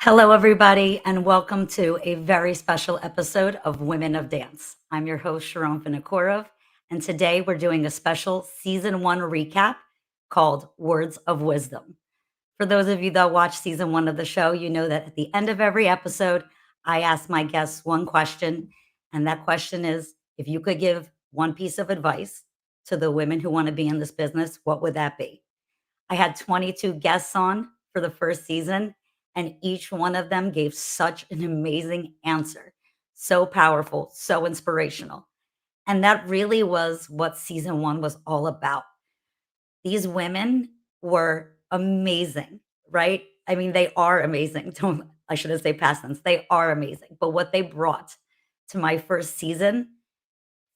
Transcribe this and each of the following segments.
Hello, everybody, and welcome to a very special episode of Women of Dance. I'm your host, Sharonne Vinokurov, and today we're doing a special season one recap called Words of Wisdom. For those of you that watch season one of the show, you know that at the end of every episode, I ask my guests one question, and that question is if you could give one piece of advice to the women who want to be in this business, what would that be? I had 22 guests on for the first season, and each one of them gave such an amazing answer. So powerful, so inspirational. And that really was what season one was all about. These women were amazing, right? I mean, they are amazing. Don't, I shouldn't say past tense. They are amazing. But what they brought to my first season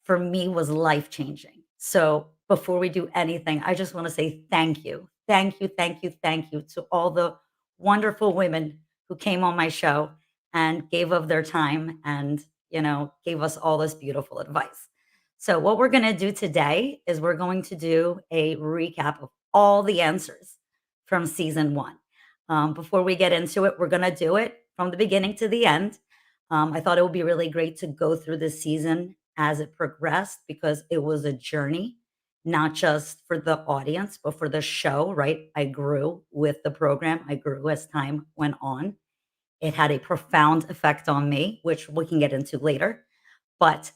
for me was life changing. So before we do anything, I just want to say thank you. Thank you, thank you, thank you to all the wonderful women who came on my show and gave of their time and, gave us all this beautiful advice. So what we're going to do today is we're going to do a recap of all the answers from season one. Before we get into it, we're going to do it from the beginning to the end. I thought it would be really great to go through this season as it progressed because it was a journey, not just for the audience, but for the show, right? I grew with the program, I grew as time went on. It had a profound effect on me, which we can get into later. But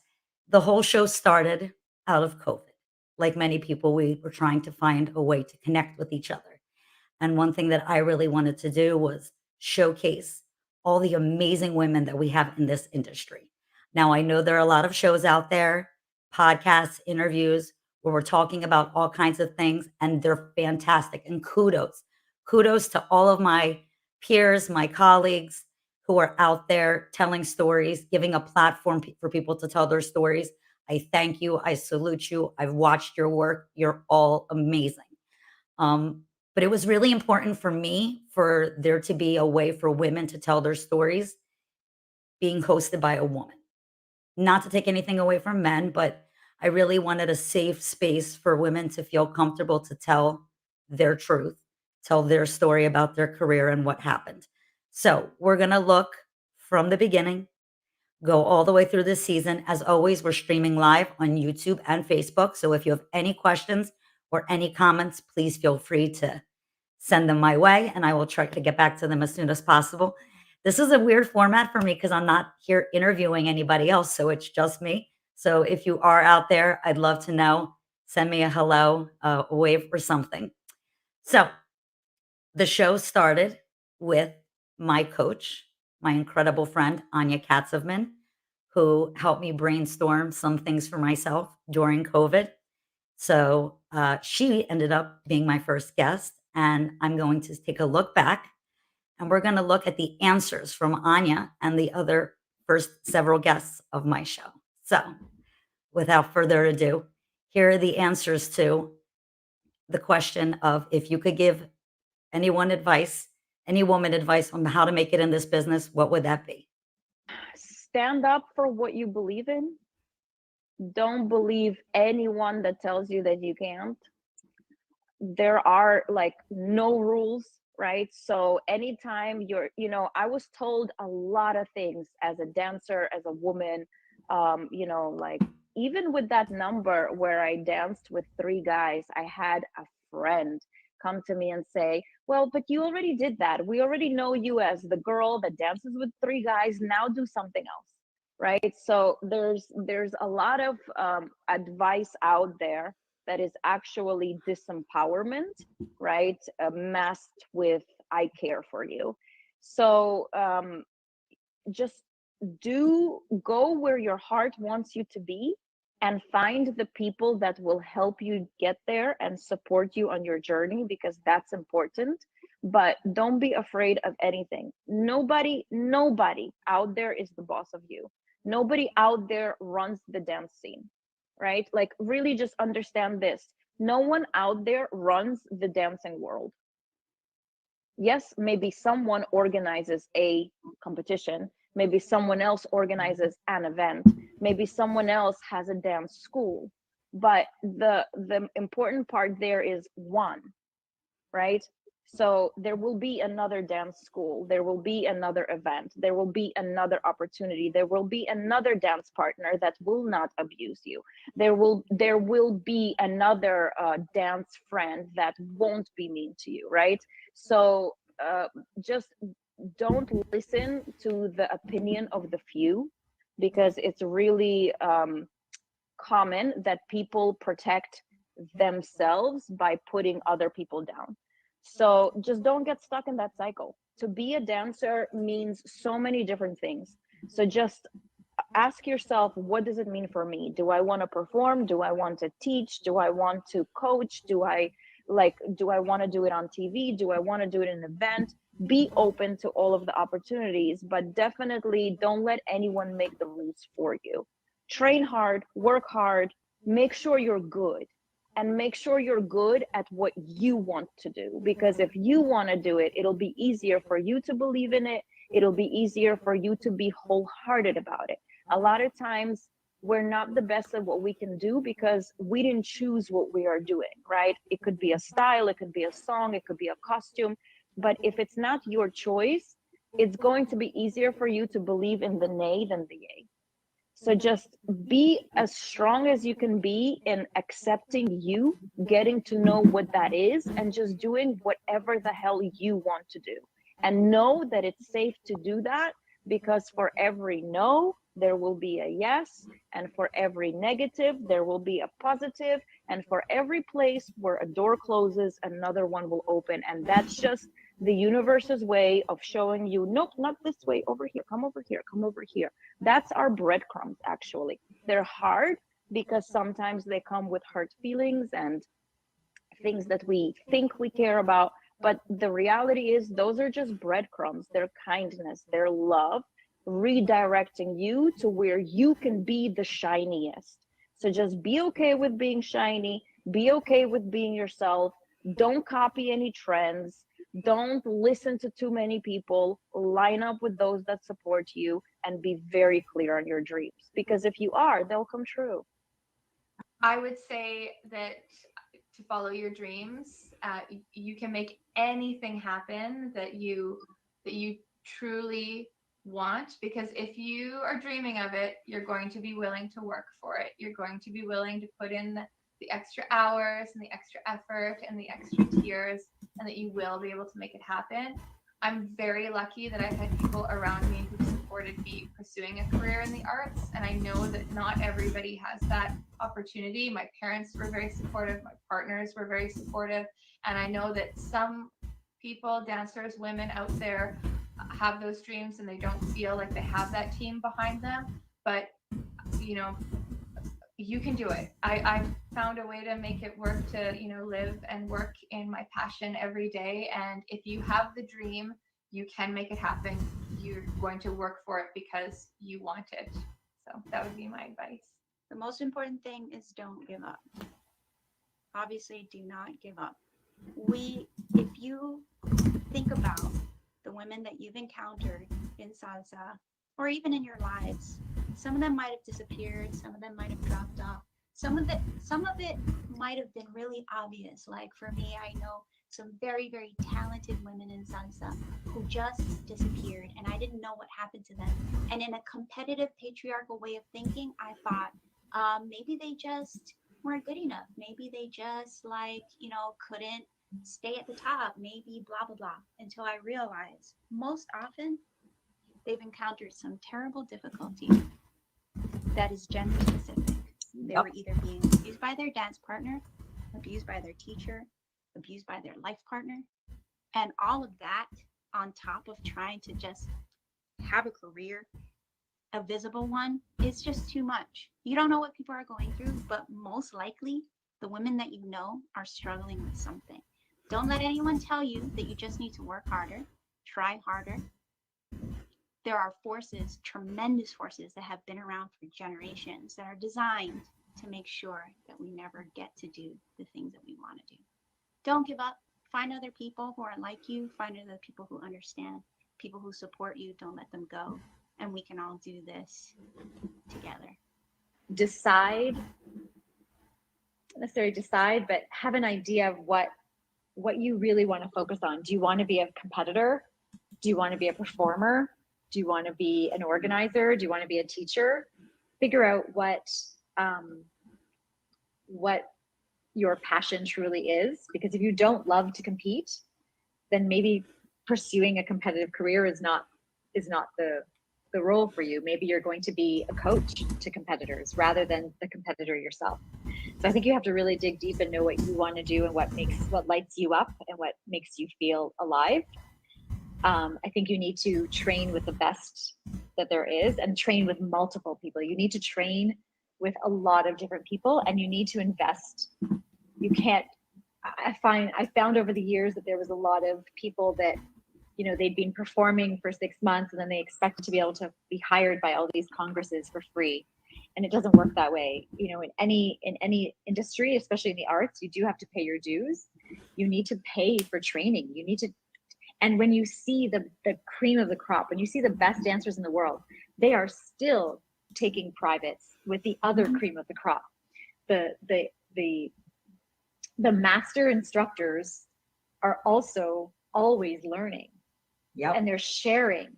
the whole show started out of COVID. Like many people, we were trying to find a way to connect with each other. And one thing that I really wanted to do was showcase all the amazing women that we have in this industry. Now, I know there are a lot of shows out there, podcasts, interviews, where we're talking about all kinds of things, and they're fantastic. And kudos, kudos to all of my peers, my colleagues who are out there telling stories, giving a platform for people to tell their stories. I thank you. I salute you. I've watched your work. You're all amazing. But it was really important for me for there to be a way for women to tell their stories being hosted by a woman. Not to take anything away from men, but I really wanted a safe space for women to feel comfortable to tell their truth, tell their story about their career and what happened. So we're going to look from the beginning, go all the way through this season. As always, we're streaming live on YouTube and Facebook. So if you have any questions or any comments, please feel free to send them my way and I will try to get back to them as soon as possible. This is a weird format for me because I'm not here interviewing anybody else. So it's just me. So if you are out there, I'd love to know. Send me a hello, a wave or something. So the show started with my coach, my incredible friend, Anya Katzovman, who helped me brainstorm some things for myself during COVID. So she ended up being my first guest. And I'm going to take a look back and we're going to look at the answers from Anya and the other first several guests of my show. So without further ado, here are the answers to the question of if you could give anyone advice, any woman advice on how to make it in this business, what would that be? Stand up for what you believe in. Don't believe anyone that tells you that you can't. There are like no rules, right? So anytime I was told a lot of things as a dancer, as a woman, like even with that number where I danced with three guys, I had a friend come to me and say, well, but you already did that. We already know you as the girl that dances with three guys. Now do something else, right? So there's a lot of advice out there that is actually disempowerment, right? Masked with I care for you. So just go where your heart wants you to be and find the people that will help you get there and support you on your journey, because that's important. But don't be afraid of anything. Nobody out there is the boss of you. Nobody out there runs the dance scene, right? Like, really just understand this. No one out there runs the dancing world. Yes, maybe someone organizes a competition, maybe someone else organizes an event, maybe someone else has a dance school, but the important part there is one, right? So there will be another dance school, there will be another event, there will be another opportunity, there will be another dance partner that will not abuse you. There will be another dance friend that won't be mean to you, right? So just don't listen to the opinion of the few, because it's really common that people protect themselves by putting other people down. So just don't get stuck in that cycle. To be a dancer means so many different things. So just ask yourself, what does it mean for me? Do I want to perform? Do I want to teach? Do I want to coach? Do I want to do it on TV? Do I want to do it in an event? Be open to all of the opportunities, but definitely don't let anyone make the rules for you. Train hard, work hard, make sure you're good, and make sure you're good at what you want to do. Because if you want to do it, it'll be easier for you to believe in it. It'll be easier for you to be wholehearted about it. A lot of times we're not the best at what we can do because we didn't choose what we are doing, right? It could be a style, it could be a song, it could be a costume. But if it's not your choice, it's going to be easier for you to believe in the nay than the yay. So just be as strong as you can be in accepting you, getting to know what that is, and just doing whatever the hell you want to do. And know that it's safe to do that, because for every no, there will be a yes. And for every negative, there will be a positive. And for every place where a door closes, another one will open. And that's just the universe's way of showing you, nope, not this way, over here, come over here, come over here. That's our breadcrumbs, actually. They're hard because sometimes they come with hurt feelings and things that we think we care about. But the reality is, those are just breadcrumbs. They're kindness, they're love, redirecting you to where you can be the shiniest. So just be okay with being shiny, be okay with being yourself. Don't copy any trends. Don't listen to too many people. Line up with those that support you, and be very clear on your dreams, because if you are, they'll come true. I would say that to follow your dreams, you can make anything happen that you truly want, because if you are dreaming of it, you're going to be willing to work for it. You're going to be willing to put in the extra hours and the extra effort and the extra tears, and that you will be able to make it happen. I'm very lucky that I've had people around me who supported me pursuing a career in the arts, and I know that not everybody has that opportunity. My parents were very supportive, my partners were very supportive, and I know that some people, dancers, women out there, have those dreams and they don't feel like they have that team behind them. But you know, you can do it. I've found a way to make it work, to live and work in my passion every day. And if you have the dream, you can make it happen. You're going to work for it because you want it. So that would be my advice. The most important thing is don't give up. Obviously, do not give up. If you think about the women that you've encountered in salsa, or even in your lives, some of them might have disappeared, some of them might have dropped off. Some of it might have been really obvious. Like for me, I know some very, very talented women in salsa who just disappeared, and I didn't know what happened to them. And in a competitive, patriarchal way of thinking, I thought maybe they just weren't good enough. Maybe they just couldn't stay at the top. Maybe blah blah blah. Until I realized most often they've encountered some terrible difficulty that is gender specific. They were either being abused by their dance partner, abused by their teacher, abused by their life partner, and all of that on top of trying to just have a career, a visible one, is just too much. You don't know what people are going through, but most likely the women that you know are struggling with something. Don't let anyone tell you that you just need to work harder, try harder. There are forces, tremendous forces, that have been around for generations that are designed to make sure that we never get to do the things that we want to do. Don't give up. Find other people who are like you. Find other people who understand, people who support you. Don't let them go. And we can all do this together. Decide, not necessarily decide, but have an idea of what what you really want to focus on. Do you want to be a competitor? Do you want to be a performer? Do you want to be an organizer? Do you want to be a teacher? Figure out what your passion truly is, because if you don't love to compete, then maybe pursuing a competitive career is not the role for you. Maybe you're going to be a coach to competitors rather than the competitor yourself. So I think you have to really dig deep and know what you want to do and what lights you up and what makes you feel alive. I think you need to train with the best that there is and train with multiple people. You need to train with a lot of different people, and you need to invest. You can't, I found over the years that there was a lot of people that, you know, they'd been performing for 6 months and then they expected to be able to be hired by all these congresses for free. And it doesn't work that way. You know, in any industry, especially in the arts, you do have to pay your dues. You need to pay for training. You need to, and when you see the cream of the crop, when you see the best dancers in the world, they are still taking privates with the other cream of the crop. The master instructors are also always learning. Yep. And they're sharing.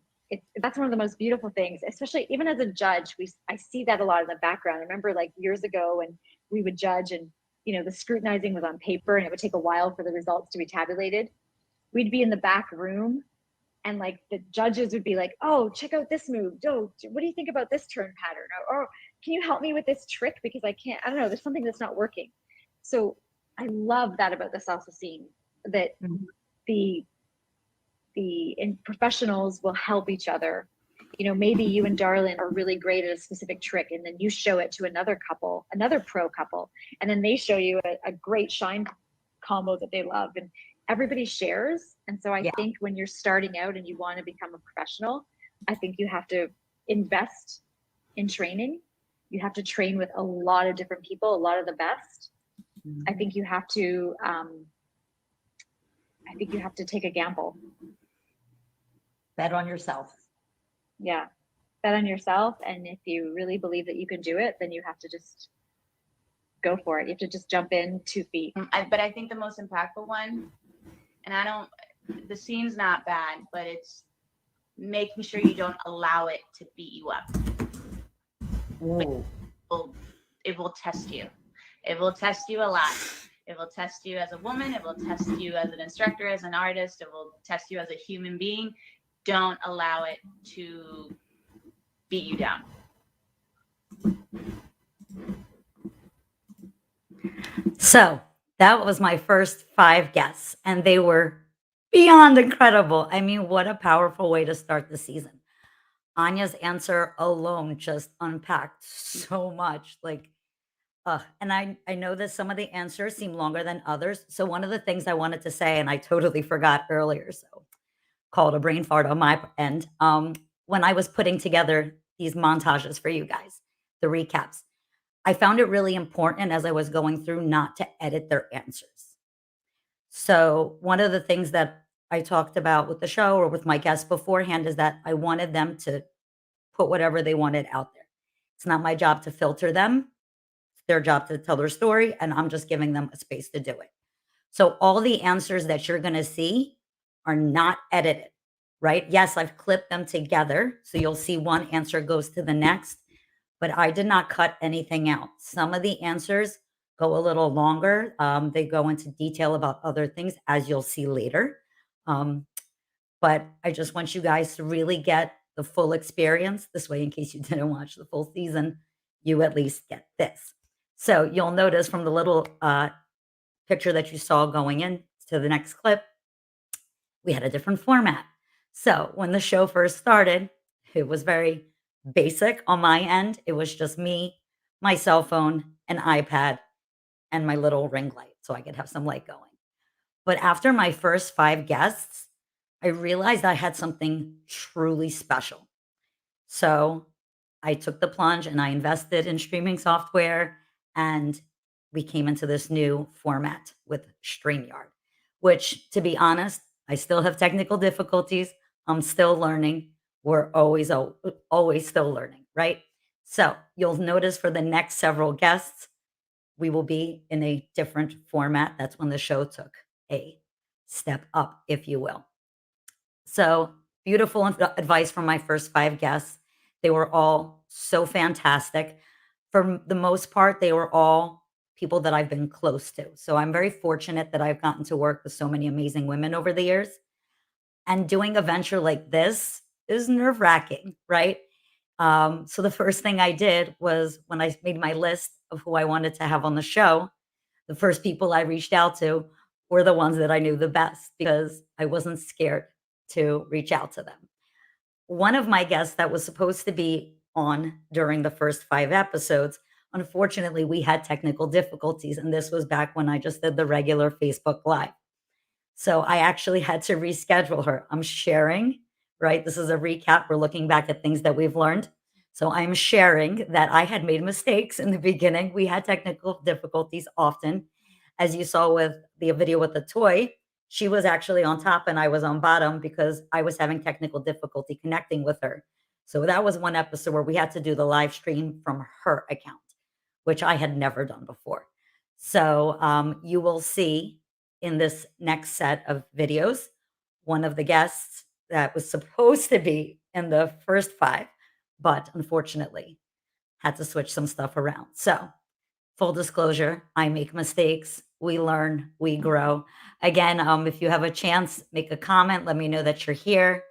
That's one of the most beautiful things, especially even as a judge. I see that a lot in the background. I remember like years ago when we would judge and, you know, the scrutinizing was on paper and it would take a while for the results to be tabulated. We'd be in the back room and like the judges would be like, oh, check out this move. Oh, what do you think about this turn pattern? Or can you help me with this trick? Because I don't know, there's something that's not working. So I love that about the salsa scene, that the professionals will help each other. You know, maybe you and Darlin are really great at a specific trick, and then you show it to another couple, another pro couple, and then they show you a great shine combo that they love, and everybody shares. And so I think when you're starting out and you want to become a professional, I think you have to invest in training. You have to train with a lot of different people, a lot of the best. I think you have to take a gamble. Bet on yourself. Yeah, bet on yourself. And if you really believe that you can do it, then you have to just go for it. You have to just jump in 2 feet. But I think the most impactful one, and the scene's not bad, but it's making sure you don't allow it to beat you up. It will test you. It will test you a lot. It will test you as a woman. It will test you as an instructor, as an artist. It will test you as a human being. Don't allow it to beat you down. So that was my first 5 guests, and they were beyond incredible. I mean, what a powerful way to start the season. Anya's answer alone just unpacked so much. Like, and I know that some of the answers seem longer than others. So one of the things I wanted to say, and I totally forgot earlier, so called a brain fart on my end. When I was putting together these montages for you guys, the recaps, I found it really important as I was going through not to edit their answers. So one of the things that I talked about with the show or with my guests beforehand is that I wanted them to put whatever they wanted out there. It's not my job to filter them. It's their job to tell their story, and I'm just giving them a space to do it. So all the answers that you're going to see are not edited, right? Yes, I've clipped them together. So you'll see one answer goes to the next, but I did not cut anything out. Some of the answers go a little longer. They go into detail about other things, as you'll see later. But I just want you guys to really get the full experience. This way, in case you didn't watch the full season, you at least get this. So you'll notice from the little picture that you saw going in to the next clip, we had a different format. So when the show first started, it was very basic on my end. It was just me, my cell phone, an iPad, and my little ring light so I could have some light going. But after my first 5 guests, I realized I had something truly special. So I took the plunge and I invested in streaming software, and we came into this new format with StreamYard, which, to be honest, I still have technical difficulties. I'm still learning. We're always still learning, right? So you'll notice for the next several guests, we will be in a different format. That's when the show took a step up, if you will. So beautiful advice from my first 5 guests. They were all so fantastic. For the most part, they were all people that I've been close to. So I'm very fortunate that I've gotten to work with so many amazing women over the years. And doing a venture like this is nerve-wracking, right? So the first thing I did was when I made my list of who I wanted to have on the show, the first people I reached out to were the ones that I knew the best because I wasn't scared to reach out to them. One of my guests that was supposed to be on during the first 5 episodes, unfortunately, we had technical difficulties. And this was back when I just did the regular Facebook Live. So I actually had to reschedule her. I'm sharing, right? This is a recap. We're looking back at things that we've learned. So I'm sharing that I had made mistakes in the beginning. We had technical difficulties often. As you saw with the video with the toy, she was actually on top and I was on bottom because I was having technical difficulty connecting with her. So that was one episode where we had to do the live stream from her account, which I had never done before. So you will see in this next set of videos, one of the guests that was supposed to be in the first 5, but unfortunately had to switch some stuff around. So full disclosure, I make mistakes. We learn, we grow. Again, if you have a chance, make a comment. Let me know that you're here.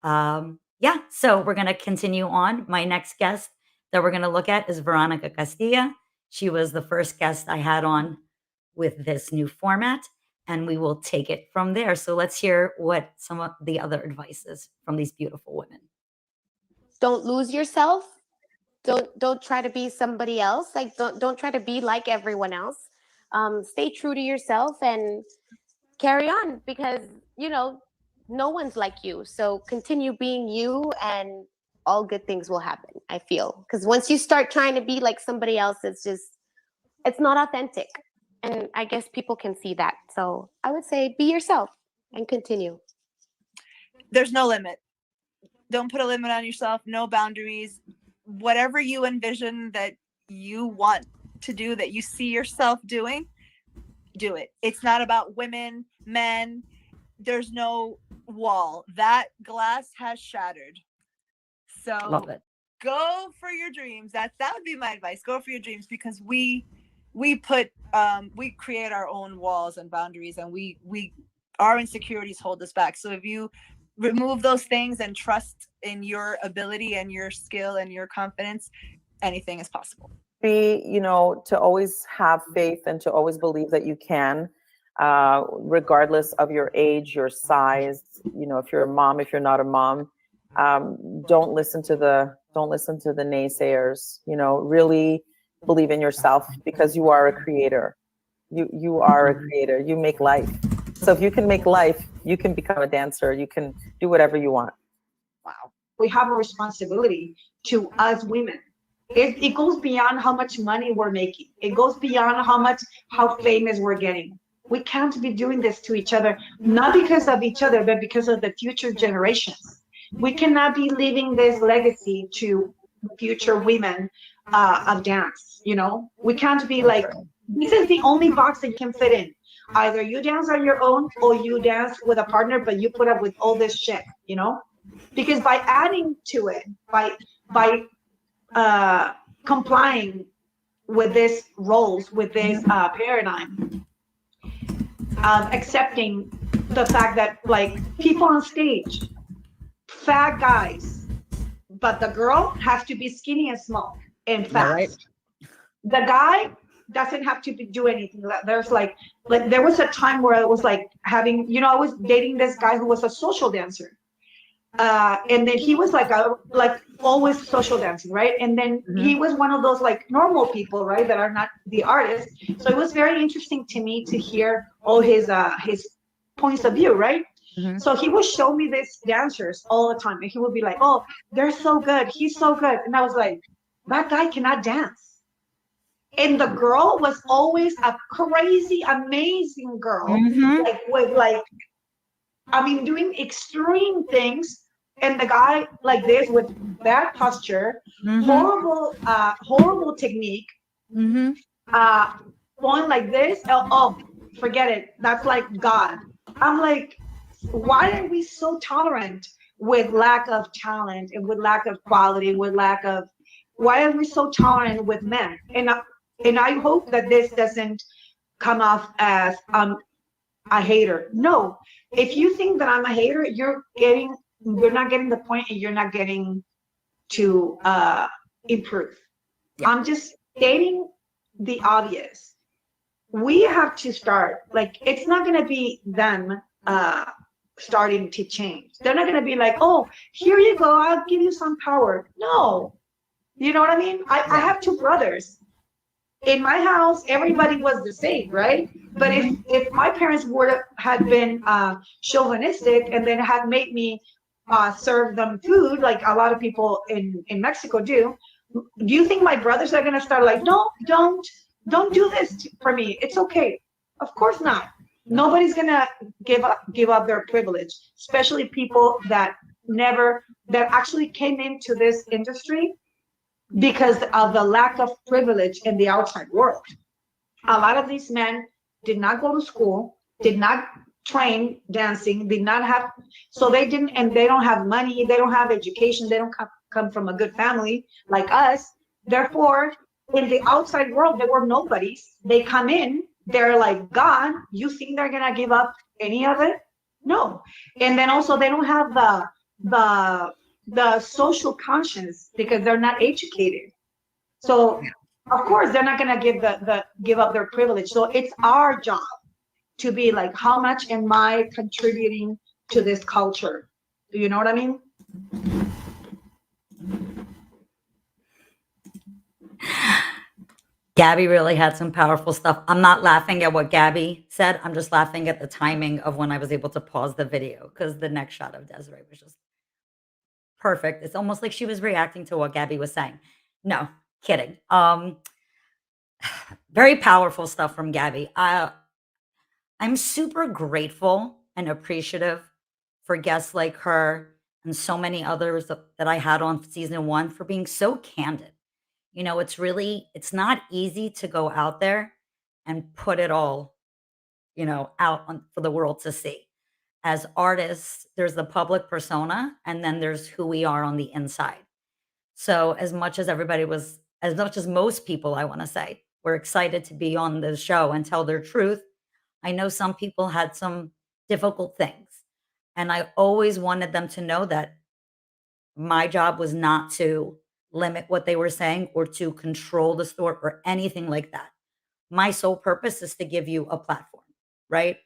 Yeah, so we're going to continue on. My next guest that we're going to look at is Melanie Castillo. She was the first guest I had on with this new format, and we will take it from there. So let's hear what some of the other advice is from these beautiful women. Don't lose yourself. Don't try to be somebody else. Like don't try to be like everyone else. Stay true to yourself and carry on because no one's like you. So continue being you and all good things will happen, I feel. Because once you start trying to be like somebody else, it's not authentic. And I guess people can see that. So I would say be yourself and continue. There's no limit. Don't put a limit on yourself. No boundaries. Whatever you envision that you want to do, that you see yourself doing, do it. It's not about women, men. There's no wall. That glass has shattered. So Love it. Go for your dreams. That would be my advice. Go for your dreams because we create our own walls and boundaries, and our insecurities hold us back. So if you remove those things and trust in your ability and your skill and your confidence, anything is possible. To always have faith and to always believe that you can, regardless of your age, your size, if you're a mom, if you're not a mom, don't listen to the naysayers, really believe in yourself because you are a creator. You are a creator. You make life. So if you can make life, you can become a dancer. You can do whatever you want. Wow. We have a responsibility to us women. It goes beyond how much money we're making. It goes beyond how famous we're getting. We can't be doing this to each other, not because of each other, but because of the future generations. We cannot be leaving this legacy to future women of dance. We can't be like, this is the only box that you can fit in. Either you dance on your own or you dance with a partner, but you put up with all this shit, because by adding to it, by complying with these roles, with this paradigm, accepting the fact that like people on stage, fat guys, but the girl has to be skinny and small and fast. Right. The guy doesn't have to do anything. There's like there was a time where I was like having, I was dating this guy who was a social dancer. And then he was like always social dancing, right? And then he was one of those like normal people, right, that are not the artists. So it was very interesting to me to hear all his points of view, right? So he would show me these dancers all the time, and he would be like, "Oh, they're so good. He's so good," and I was like, "That guy cannot dance." And the girl was always a crazy, amazing girl, doing extreme things. And the guy like this with bad posture, horrible technique, going like this. Oh, forget it. That's like God. I'm like, why are we so tolerant with lack of talent and with lack of quality, with lack of, why are we so tolerant with men? And I hope that this doesn't come off as a hater. No, if you think that I'm a hater, you're not getting the point, and you're not getting to improve. Yeah. I'm just stating the obvious. We have to start, like, it's not going to be them starting to change. They're not going to be like, oh, here you go, I'll give you some power. No, you know what I mean? I have two brothers. In my house, everybody was the same, right? But if my parents had been chauvinistic and then had made me serve them food, like a lot of people in Mexico do you think my brothers are going to start like, no, don't do this for me, it's okay? Of course not. Nobody's going to give up their privilege, especially people that actually came into this industry because of the lack of privilege in the outside world. A lot of these men did not go to school, did not train dancing, did not have, so they didn't, and they don't have money, they don't have education, they don't come from a good family like us. Therefore, in the outside world, they were nobodies. They come in, they're like, God, you think they're gonna give up any of it? No. And then also they don't have the social conscience because they're not educated. So of course they're not gonna give up their privilege. So it's our job to be like, how much am I contributing to this culture? Do you know what I mean? Gabby really had some powerful stuff. I'm not laughing at what Gabby said. I'm just laughing at the timing of when I was able to pause the video, because the next shot of Desiree was just perfect. It's almost like she was reacting to what Gabby was saying. No, kidding. Very powerful stuff from Gabby. I'm super grateful and appreciative for guests like her and so many others that I had on season 1 for being so candid. You know, it's not easy to go out there and put it all, out for the world to see. As artists, there's the public persona, and then there's who we are on the inside. So as much as most people, I want to say, were excited to be on the show and tell their truth, I know some people had some difficult things. And I always wanted them to know that my job was not to limit what they were saying or to control the story or anything like that. My sole purpose is to give you a platform, right?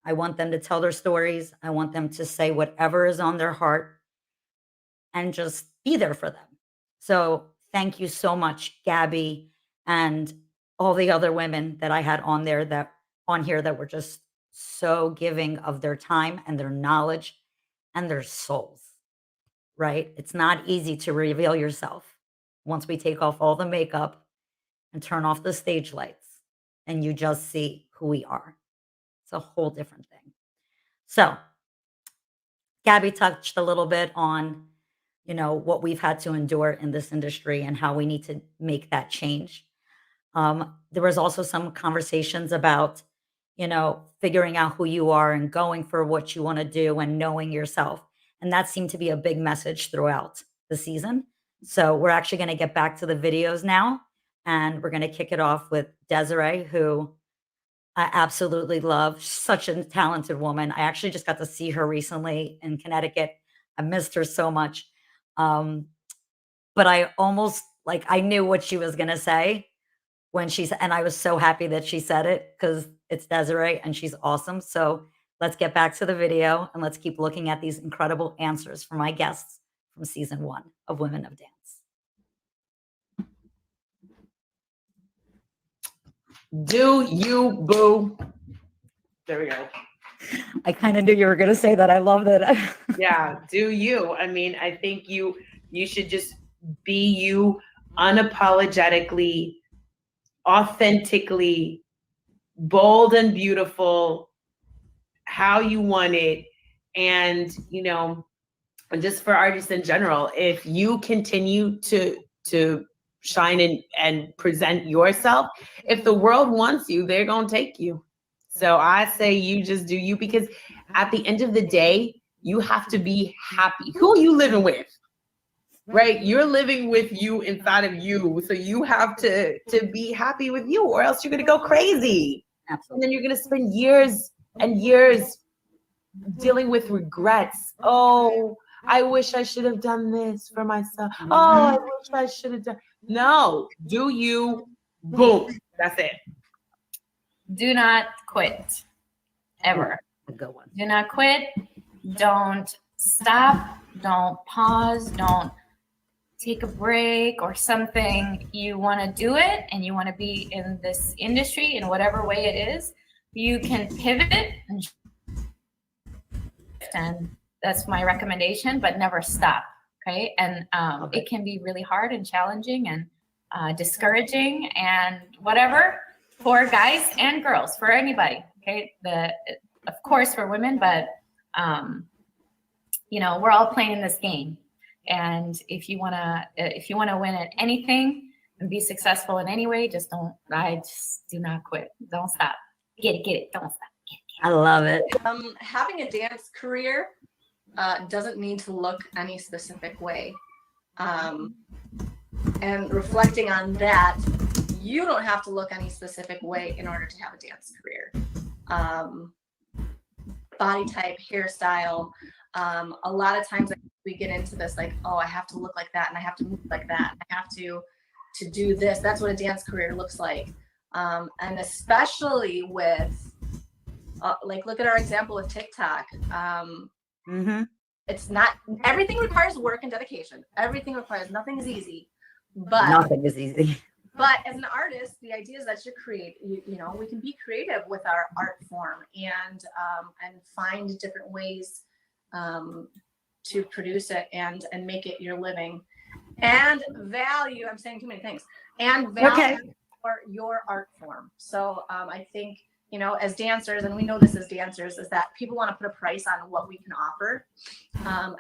I want them to tell their stories. I want them to say whatever is on their heart and just be there for them. So thank you so much, Gabby, and all the other women that I had on here that were just so giving of their time and their knowledge and their souls, right? It's not easy to reveal yourself once we take off all the makeup and turn off the stage lights and you just see who we are. It's a whole different thing. So Gabby touched a little bit on, what we've had to endure in this industry and how we need to make that change. There was also some conversations about, figuring out who you are and going for what you want to do and knowing yourself. And that seemed to be a big message throughout the season. So we're actually going to get back to the videos now, and we're going to kick it off with Desiree, who I absolutely love. Such a talented woman. I actually just got to see her recently in Connecticut. I missed her so much. But I almost I knew what she was going to say when she said, and I was so happy that she said it because it's Desiree and she's awesome. So let's get back to the video and let's keep looking at these incredible answers from my guests from season 1 of Women of Dance. Do you, boo? There we go. I kind of knew you were going to say that. I love that. Yeah, do you. I mean, I think you should just be you unapologetically, authentically, bold and beautiful, how you want it. And, just for artists in general, if you continue to shine and present yourself, if the world wants you, they're going to take you. So I say you just do you, because at the end of the day, you have to be happy. Who are you living with? Right? You're living with you inside of you. So you have to be happy with you, or else you're going to go crazy. Absolutely. And then you're going to spend years and years dealing with regrets. Oh, I wish I should have done this for myself. Oh, I wish I should have done. No, do you. Boom. That's it. Do not quit. Ever. A good one. Do not quit. Don't stop. Don't pause. Don't take a break or something. You want to do it and you want to be in this industry in whatever way it is. You can pivot and that's my recommendation, but never stop. Okay. And it can be really hard and challenging and discouraging and whatever for guys and girls, for anybody. Okay. Of course for women, but you know, we're all playing in this game. And if you wanna win at anything and be successful in any way, just do not quit. Don't stop. Get it. Don't stop. I love it. Having a dance career doesn't need to look any specific way. And reflecting on that, you don't have to look any specific way in order to have a dance career. Body type, hairstyle. A lot of times we get into this like, oh, I have to look like that and I have to move like that. I have to do this. That's what a dance career looks like. And especially with like, look at our example with TikTok. It's not, everything requires work and dedication. Nothing is easy, but nothing is easy. But as an artist, the idea is that you know, we can be creative with our art form and find different ways to produce it and make it your living, and value. I'm saying too many things. And value for your art form. So I think, you know, as dancers, and we know this as dancers, is that people want to put a price on what we can offer.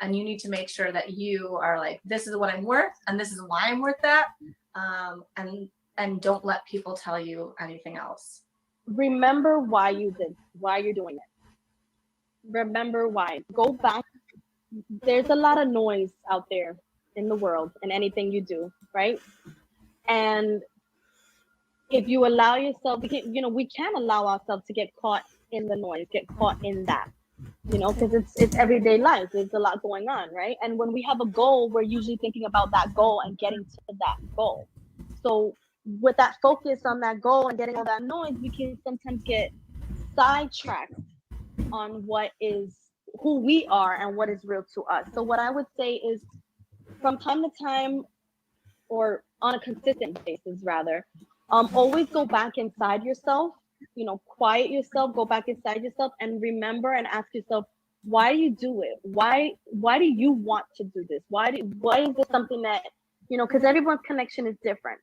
And you need to make sure that you are like, this is what I'm worth, and this is why I'm worth that. And don't let people tell you anything else. Remember why you're doing it. Remember why. Go back. There's a lot of noise out there in the world in anything you do, right? And if you allow yourself, we can allow ourselves to get caught in the noise, get caught in that, you know, because it's everyday life. There's a lot going on, right? And when we have a goal, we're usually thinking about that goal and getting to that goal. So with that focus on that goal and getting all that noise, we can sometimes get sidetracked on who we are and what is real to us. So what I would say is, from time to time, or on a consistent basis rather, always go back inside yourself, you know, quiet yourself, go back inside yourself and remember and ask yourself, why do you do it? Why do you want to do this? Why is this something that, you know, because everyone's connection is different,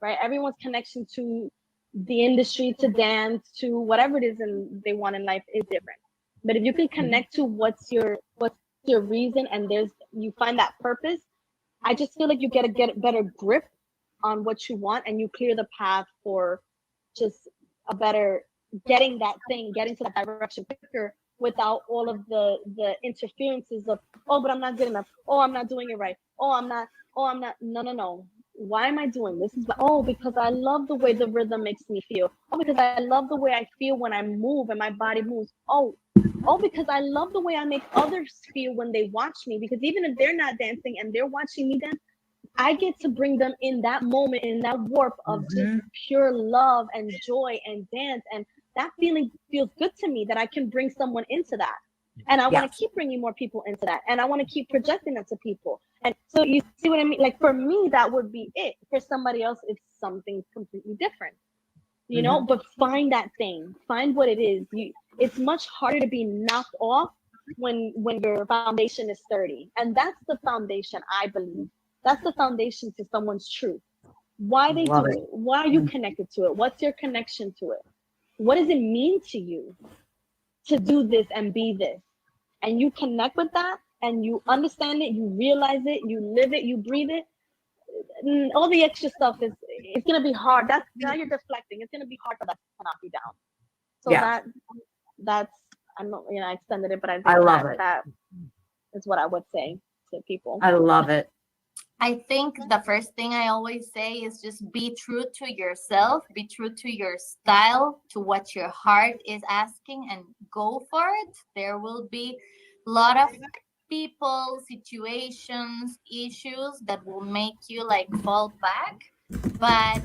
right? Everyone's connection to the industry, to dance, to whatever it is and they want in life is different. But if you can connect to what's your reason, and you find that purpose, I just feel like you get a better grip on what you want, and you clear the path for just a better getting to that direction quicker, without all of the interferences of, oh, but I'm not good enough. Oh, I'm not doing it right. Oh, I'm not. No. Why am I doing this? Because I love the way the rhythm makes me feel. Oh, because I love the way I feel when I move and my body moves. Oh, because I love the way I make others feel when they watch me. Because even if they're not dancing and they're watching me dance, I get to bring them in that moment, in that warp of just pure love and joy and dance. And that feeling feels good to me, that I can bring someone into that. And I want to keep bringing more people into that. And I want to keep projecting that to people. And so you see what I mean? Like, for me, that would be it. For somebody else, it's something completely different, you know, but find that thing, find what it is. It's much harder to be knocked off when your foundation is sturdy. And that's the foundation, I believe. That's the foundation to someone's truth. Why they do it? Why are you connected to it? What's your connection to it? What does it mean to you to do this and be this? And you connect with that, and you understand it, you realize it, you live it, you breathe it. All the extra stuff it's gonna be hard. Now you're deflecting. It's gonna be hard for that to knock you down. So Yeah. that's I don't I extended it, but I think I love it. that is what I would say to people. I love it. I think the first thing I always say is just be true to yourself, be true to your style, to what your heart is asking, and go for it. There will be a lot of people, situations, issues that will make you like fall back. But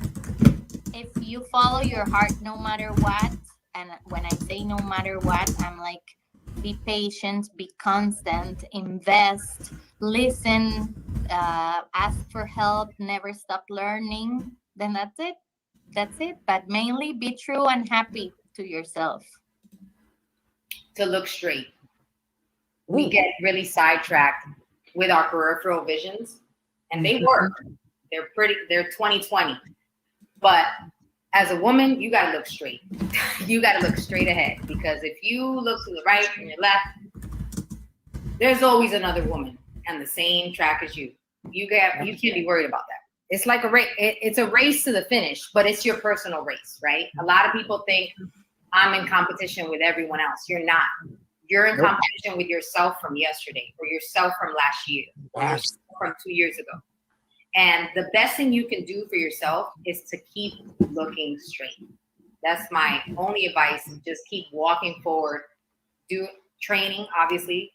if you follow your heart no matter what, and when I say no matter what, I'm like, be patient, be constant, invest, listen, ask for help, never stop learning, then that's it. That's it. But mainly be true and happy to yourself. To look straight. We get really sidetracked with our peripheral visions, and they work. They're 20/20. But as a woman, you gotta look straight. You gotta look straight ahead, because if you look to the right and your left, there's always another woman on the same track as you. You can't be worried about that. It's like a race. It's a race to the finish, but it's your personal race, right? A lot of people think I'm in competition with everyone else. You're not. You're in competition with yourself from yesterday, or yourself from last year, or yourself from 2 years ago. And the best thing you can do for yourself is to keep looking straight. That's my only advice. Just keep walking forward. Do training, obviously,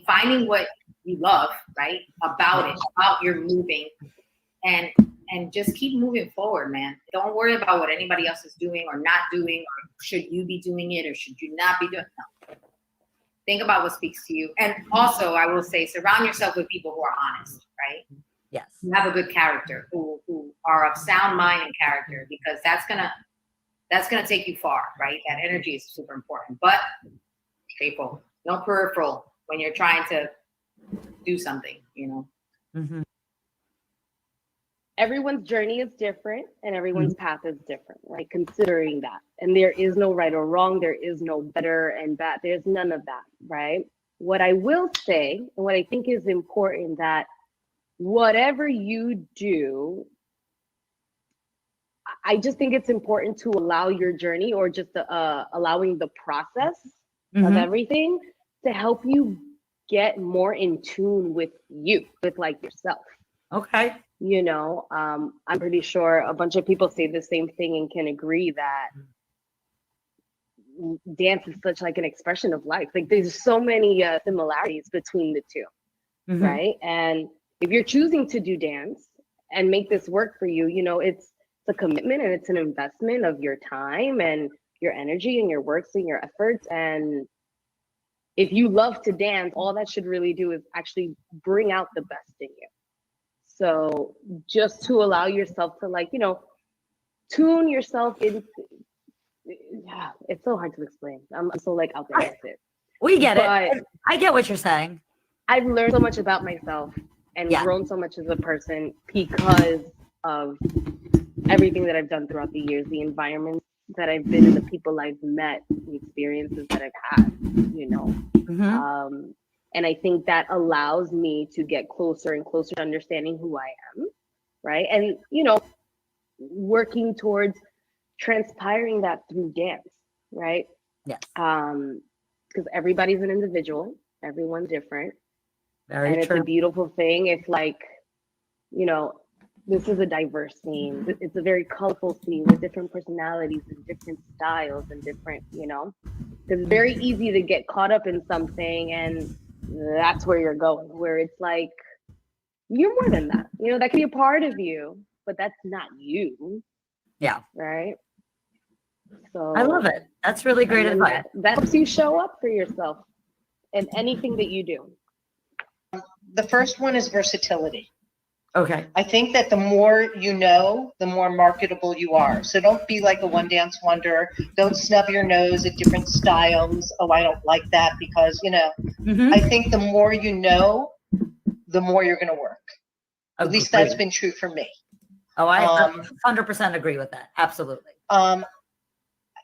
finding what you love, right? About your moving, and just keep moving forward, man. Don't worry about what anybody else is doing or not doing, or should you be doing it or should you not be doing it. No. Think about what speaks to you. And also, I will say, surround yourself with people who are honest, right? Yes. Who have a good character, who are of sound mind and character, because that's gonna take you far, right? That energy is super important. But people, no peripheral when you're trying to do something, you know. Mm-hmm. Everyone's journey is different and everyone's path is different, right? Considering that. And there is no right or wrong. There is no better and bad. There's none of that, right? What I will say, and what I think is important, that whatever you do, I just think it's important to allow your journey, or just allowing the process of everything to help you get more in tune with you, with like yourself. Okay. You know, I'm pretty sure a bunch of people say the same thing and can agree that dance is such like an expression of life. Like there's so many similarities between the two, right? And if you're choosing to do dance and make this work for you, you know, it's a commitment and it's an investment of your time and your energy and your works and your efforts. And if you love to dance, all that should really do is actually bring out the best in you. So just to allow yourself to, like, you know, tune yourself in. Yeah, it's so hard to explain. I'm so like out there with it. We get it. I get what you're saying. I've learned so much about myself and grown so much as a person because of everything that I've done throughout the years, the environment that I've been in, the people I've met, the experiences that I've had, you know. And I think that allows me to get closer and closer to understanding who I am, right? And, you know, working towards transpiring that through dance, right? Yes. Because everybody's an individual, everyone's different. Very and true. It's a beautiful thing. It's like, you know, this is a diverse scene. It's a very colorful scene with different personalities and different styles and different, you know, it's very easy to get caught up in something and that's where you're going, where it's like, you're more than that. You know, that can be a part of you, but that's not you. Yeah. Right. So I love it. That's really great advice. That helps you show up for yourself in anything that you do. The first one is versatility. Okay. I think that the more you know, the more marketable you are. So don't be like a one dance wonder. Don't snub your nose at different styles. Oh, I don't like that because, you know, I think the more you know, the more you're going to work. At least that's been true for me. Oh, I 100% agree with that. Absolutely.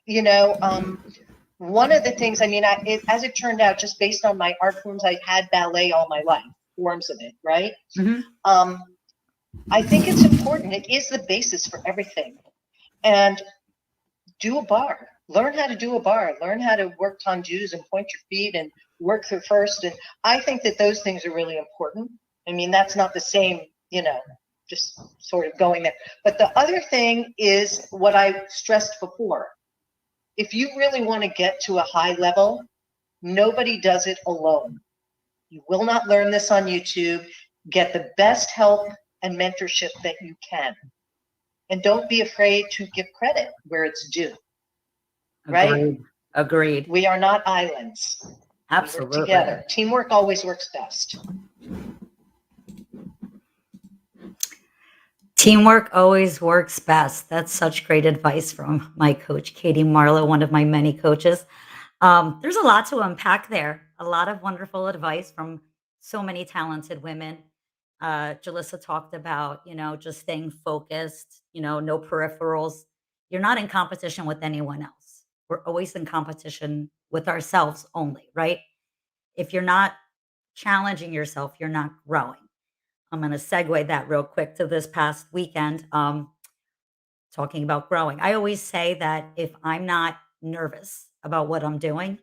You know, one of the things, I mean, as it turned out, just based on my art forms, I had ballet all my life, forms of it, right? I think it's important. It is the basis for everything. And do a bar. Learn how to do a bar, learn how to work tendus and point your feet and work through first. And I think that those things are really important. I mean, that's not the same, you know, just sort of going there. But the other thing is what I stressed before. If you really want to get to a high level, nobody does it alone. You will not learn this on YouTube. Get the best help and mentorship that you can. And don't be afraid to give credit where it's due. Right? Agreed. Agreed. We are not islands. Absolutely. We work together. Teamwork always works best. Teamwork always works best. That's such great advice from my coach, Katie Marlowe, one of my many coaches. There's a lot to unpack there. A lot of wonderful advice from so many talented women. Julissa talked about, you know, just staying focused, you know, no peripherals. You're not in competition with anyone else. We're always in competition with ourselves only, right? If you're not challenging yourself, you're not growing. I'm going to segue that real quick to this past weekend, talking about growing. I always say that if I'm not nervous about what I'm doing,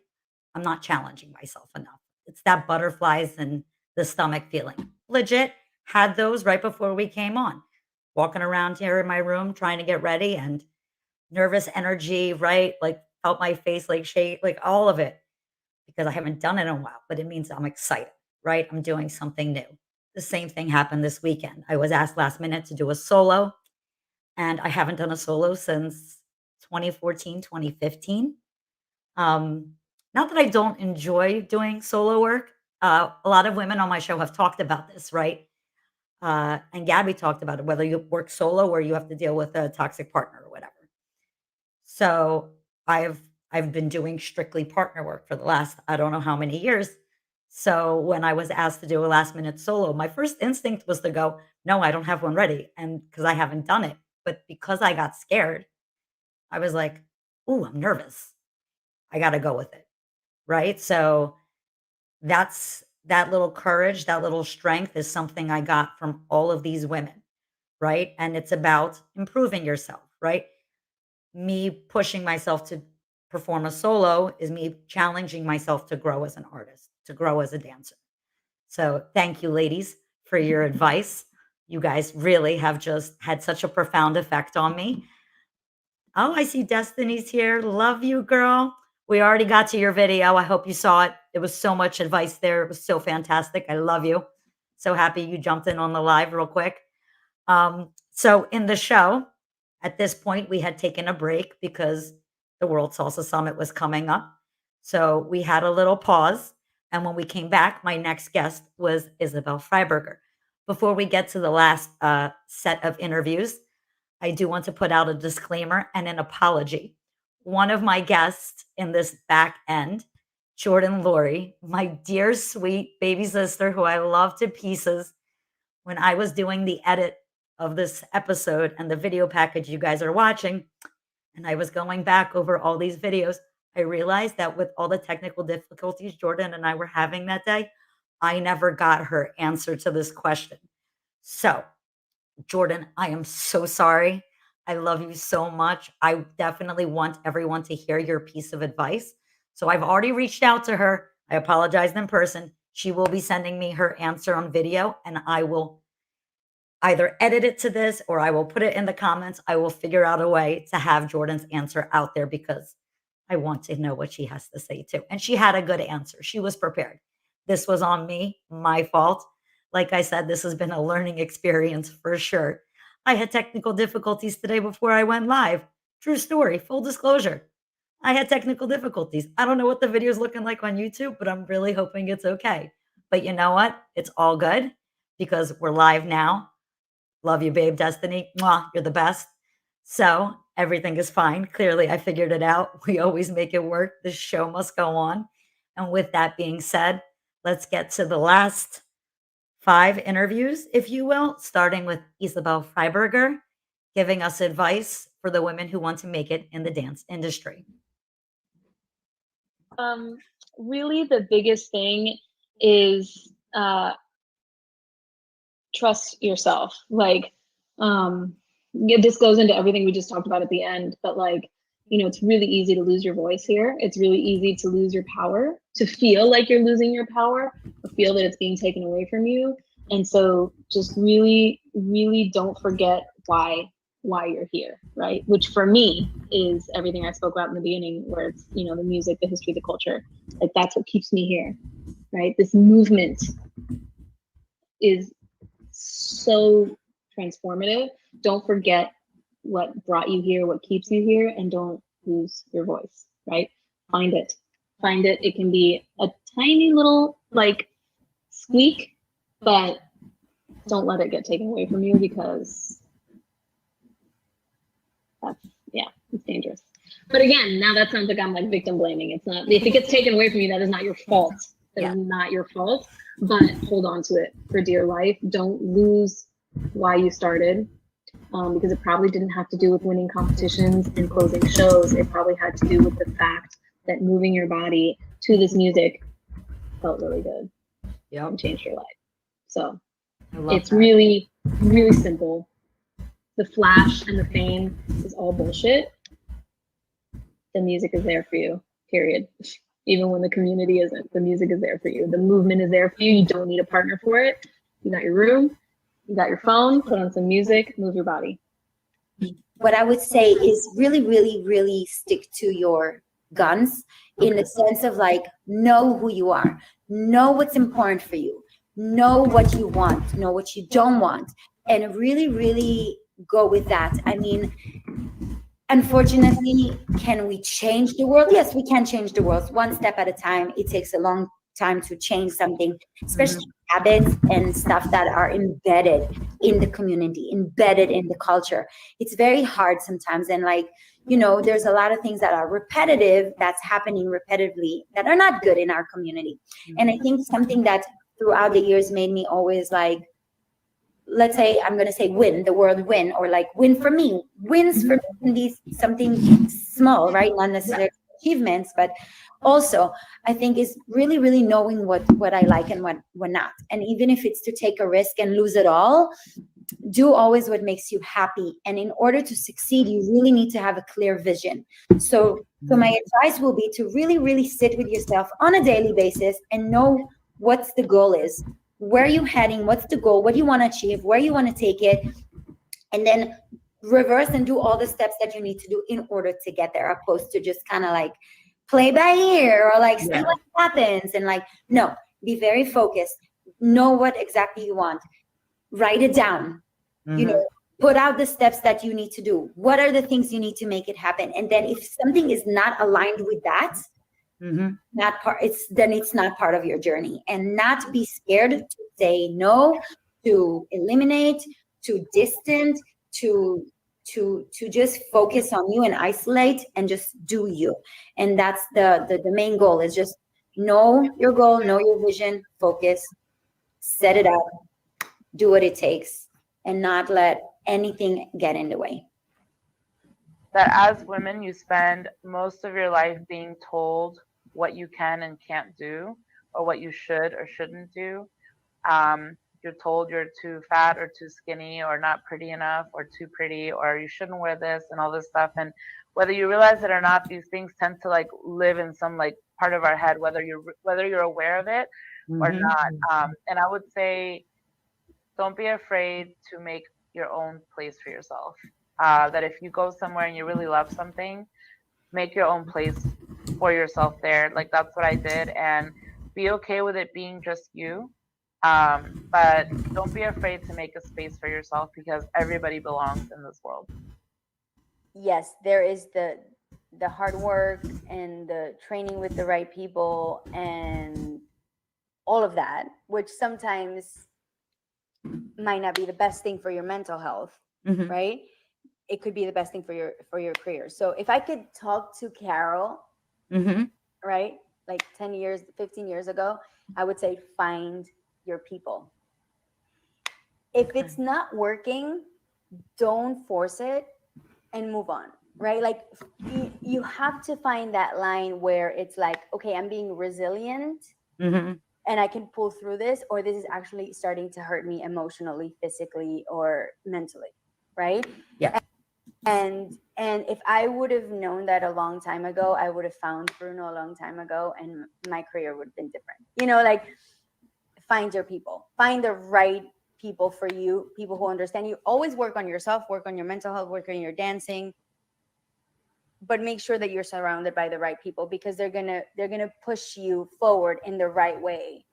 I'm not challenging myself enough. It's that butterflies in the stomach feeling. Legit, had those right before we came on. Walking around here in my room trying to get ready and nervous energy, right? Like felt my face like shake, like all of it because I haven't done it in a while, but it means I'm excited, right? I'm doing something new. The same thing happened this weekend. I was asked last minute to do a solo, and I haven't done a solo since 2014, 2015. Not that I don't enjoy doing solo work. A lot of women on my show have talked about this, right? And Gabby talked about it, whether you work solo or you have to deal with a toxic partner or whatever. So I've been doing strictly partner work for the last, I don't know how many years. So when I was asked to do a last minute solo, my first instinct was to go, no, I don't have one ready. And because I haven't done it, but because I got scared, I was like, ooh, I'm nervous. I got to go with it. Right. So that's that little courage, that little strength is something I got from all of these women. Right. And it's about improving yourself. Right. Me pushing myself to perform a solo is me challenging myself to grow as an artist, to grow as a dancer. So thank you, ladies, for your advice. You guys really have just had such a profound effect on me. Oh, I see Destiny's here. Love you, girl. We already got to your video. I hope you saw it. It was so much advice there. It was so fantastic. I love you. So happy you jumped in on the live real quick. So in the show, at this point, we had taken a break because the World Salsa Summit was coming up. So we had a little pause. And when we came back, my next guest was Isabel Freiberger. Before we get to the last set of interviews, I do want to put out a disclaimer and an apology. One of my guests in this back end, Jordan Laurie, my dear, sweet baby sister, who I love to pieces, when I was doing the edit of this episode and the video package you guys are watching, and I was going back over all these videos, I realized that with all the technical difficulties Jordan and I were having that day, I never got her answer to this question. So, Jordan, I am so sorry. I love you so much. I definitely want everyone to hear your piece of advice. So I've already reached out to her. I apologized in person. She will be sending me her answer on video, and I will either edit it to this or I will put it in the comments. I will figure out a way to have Jordan's answer out there because I want to know what she has to say too. And she had a good answer. She was prepared. This was on me, my fault. Like I said, this has been a learning experience for sure. I had technical difficulties today before I went live. True story, full disclosure. I had technical difficulties. I don't know what the video is looking like on YouTube, but I'm really hoping it's okay. But you know what? It's all good because we're live now. Love you, babe, Destiny. Mwah, you're the best. So everything is fine. Clearly, I figured it out. We always make it work. The show must go on. And with that being said, let's get to the last 5 interviews, if you will, starting with Isabel Freiberger, giving us advice for the women who want to make it in the dance industry. Really, the biggest thing is trust yourself. Like, this goes into everything we just talked about at the end, but like, it's really easy to lose your voice here. It's really easy to lose your power, to feel like you're losing your power, or feel that it's being taken away from you. And so just really, really don't forget why you're here, right? Which for me is everything I spoke about in the beginning, where it's, the music, the history, the culture. Like, that's what keeps me here, right? This movement is so transformative. Don't forget what brought you here, what keeps you here, and don't lose your voice, right? Find it. It can be a tiny little squeak, but don't let it get taken away from you, because it's dangerous. But again, now that sounds like I'm victim blaming. It's not. If it gets taken away from you, that is not your fault. That is not your fault. But hold on to it for dear life. Don't lose why you started, because it probably didn't have to do with winning competitions and closing shows. It probably had to do with the fact that moving your body to this music felt really good. And changed your life. So it's really, really simple. The flash and the fame is all bullshit. The music is there for you, period. Even when the community isn't, the music is there for you. The movement is there for you. You don't need a partner for it. You got your room, you got your phone, put on some music, move your body. What I would say is really, really, really stick to your guns, in the sense of know who you are, know what's important for you, know what you want, know what you don't want, and really, really go with that. I mean, unfortunately, can we change the world? Yes, we can change the world one step at a time. It takes a long time to change something, especially habits and stuff that are embedded in the community, embedded in the culture. It's very hard sometimes. And there's a lot of things that are repetitive, that's happening repetitively, that are not good in our community. And I think something that throughout the years made me always let's say, I'm going to say win, the word win, or win for me, wins for me in these something small, right? Not necessarily achievements, but also I think is really, really knowing what I like and what not. And even if it's to take a risk and lose it all, do always what makes you happy. And in order to succeed, you really need to have a clear vision. So my advice will be to really, really sit with yourself on a daily basis and know what's the goal is. Where are you heading? What's the goal? What do you want to achieve? Where you want to take it? And then reverse and do all the steps that you need to do in order to get there, opposed to just kind of play by ear or see what happens. And no, be very focused. Know what exactly you want. Write it down. Put out the steps that you need to do. What are the things you need to make it happen? And then if something is not aligned with that, it's not part of your journey. And not be scared to say no, to eliminate, to distant, to just focus on you and isolate and just do you. And that's the main goal, is just know your goal, know your vision, focus, set it up, do what it takes, and not let anything get in the way. That as women, you spend most of your life being told what you can and can't do, or what you should or shouldn't do. You're told you're too fat or too skinny, or not pretty enough, or too pretty, or you shouldn't wear this and all this stuff. And whether you realize it or not, these things tend to live in some part of our head, whether you're aware of it or not. And I would say, don't be afraid to make your own place for yourself. That if you go somewhere and you really love something, make your own place for yourself there. That's what I did, and be okay with it being just you. But don't be afraid to make a space for yourself, because everybody belongs in this world. Yes, there is the hard work and the training with the right people and all of that, which sometimes might not be the best thing for your mental health, right? It could be the best thing for your career. So if I could talk to Karel, right, 10 years, 15 years ago, I would say find your people. If it's not working, don't force it and move on, right? You have to find that line where it's okay, I'm being resilient and I can pull through this, or this is actually starting to hurt me emotionally, physically, or mentally, right? Yeah. And And if I would have known that a long time ago, I would have found Bruno a long time ago, and my career would have been different. You know, like, find your people, find the right people for you, people who understand you. Always work on yourself, work on your mental health, work on your dancing, but make sure that you're surrounded by the right people, because they're gonna push you forward in the right way.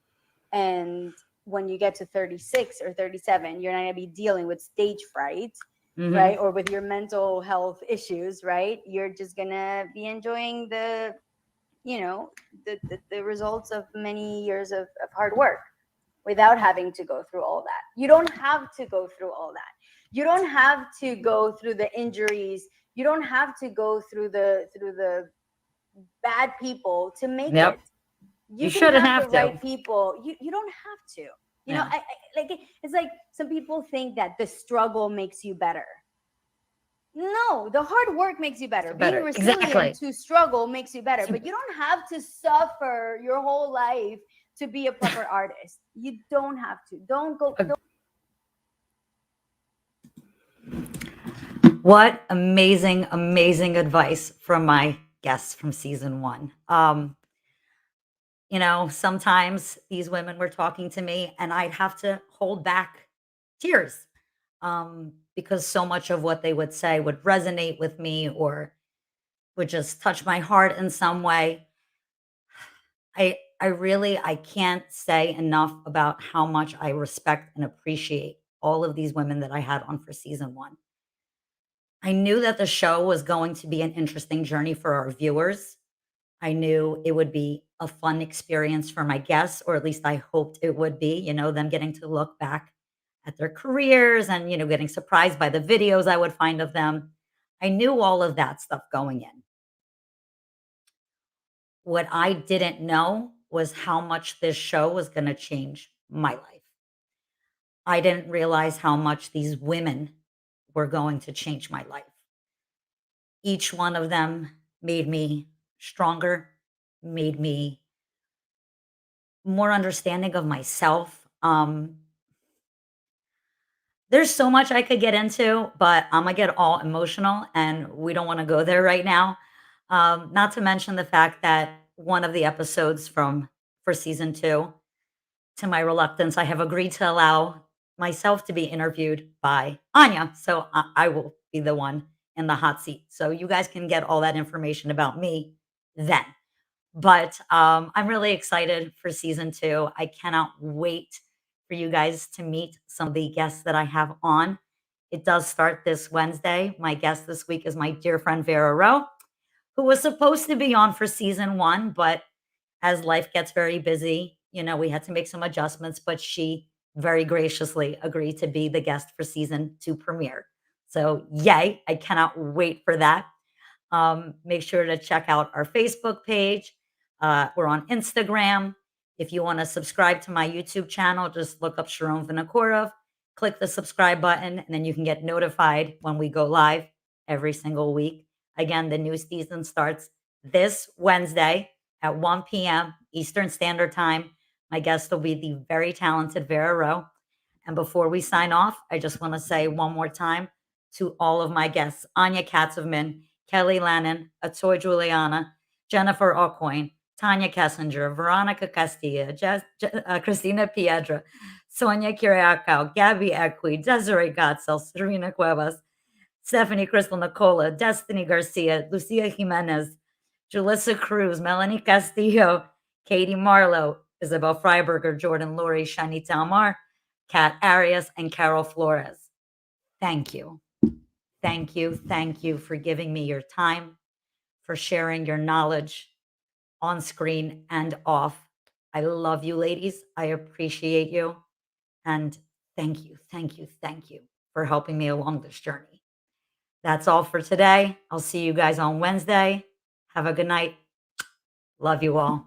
And when you get to 36 or 37, you're not gonna be dealing with stage fright, right? Or with your mental health issues, right? You're just gonna be enjoying the, you know, the results of many years of hard work without having to go through all that. You don't have to go through all that. You don't have to go through the injuries. You don't have to go through the bad people to make it. You can shouldn't have have the to. right people. You don't have to. You know, I like it's like some people think that the struggle makes you better. No, the hard work makes you better. Being resilient to struggle makes you better. But you don't have to suffer your whole life to be a proper artist. You don't have to. Don't go. What amazing, amazing advice from my guests from season 1. You know, sometimes these women were talking to me and I'd have to hold back tears, because so much of what they would say would resonate with me or would just touch my heart in some way. I can't say enough about how much I respect and appreciate all of these women that I had on for season 1. I knew that the show was going to be an interesting journey for our viewers. I knew it would be a fun experience for my guests, or at least I hoped it would be, you know, them getting to look back at their careers and, you know, getting surprised by the videos I would find of them. I knew all of that stuff going in. What I didn't know was how much this show was going to change my life. I didn't realize how much these women were going to change my life. Each one of them made me stronger, made me more understanding of myself. There's so much I could get into, but I'm gonna get all emotional, and we don't want to go there right now. Not to mention the fact that one of the episodes for season 2, to my reluctance, I have agreed to allow myself to be interviewed by Anya, so I will be the one in the hot seat. So you guys can get all that information about me then. But I'm really excited for season 2. I cannot wait for you guys to meet some of the guests that I have on. It does start this Wednesday. My guest this week is my dear friend Vera Rowe, who was supposed to be on for season 1, but as life gets very busy, you know, we had to make some adjustments, but she very graciously agreed to be the guest for season 2 premiere. So yay, I cannot wait for that. Make sure to check out our Facebook page. We're on Instagram. If you want to subscribe to my YouTube channel, just look up Sharonne Vinokurov, click the subscribe button, and then you can get notified when we go live every single week. Again, the new season starts this Wednesday at 1 p.m. Eastern Standard Time. My guest will be the very talented Vera Rowe. And before we sign off, I just want to say one more time to all of my guests, Anya Katzovman, Kelly Lannon, Atoy Juliana, Jennifer Aucoin, Tanya Kessinger, Veronica Castillo, Christina Piedra, Sonia Kiriakou, Gabby Equiz, Desiree Godsell, Serena Cuevas, Stephanie Crystal Nicola, Destiny Garcia, Lucia Jimenez, Julissa Cruz, Melanie Castillo, Katie Marlowe, Isabel Freiberger, Jordan Laurie, Shani Talmor, Kat Arias, and Karel Flores. Thank you. Thank you. Thank you for giving me your time, for sharing your knowledge on screen and off. I love you, ladies. I appreciate you. And thank you, thank you, thank you for helping me along this journey. That's all for today. I'll see you guys on Wednesday. Have a good night. Love you all.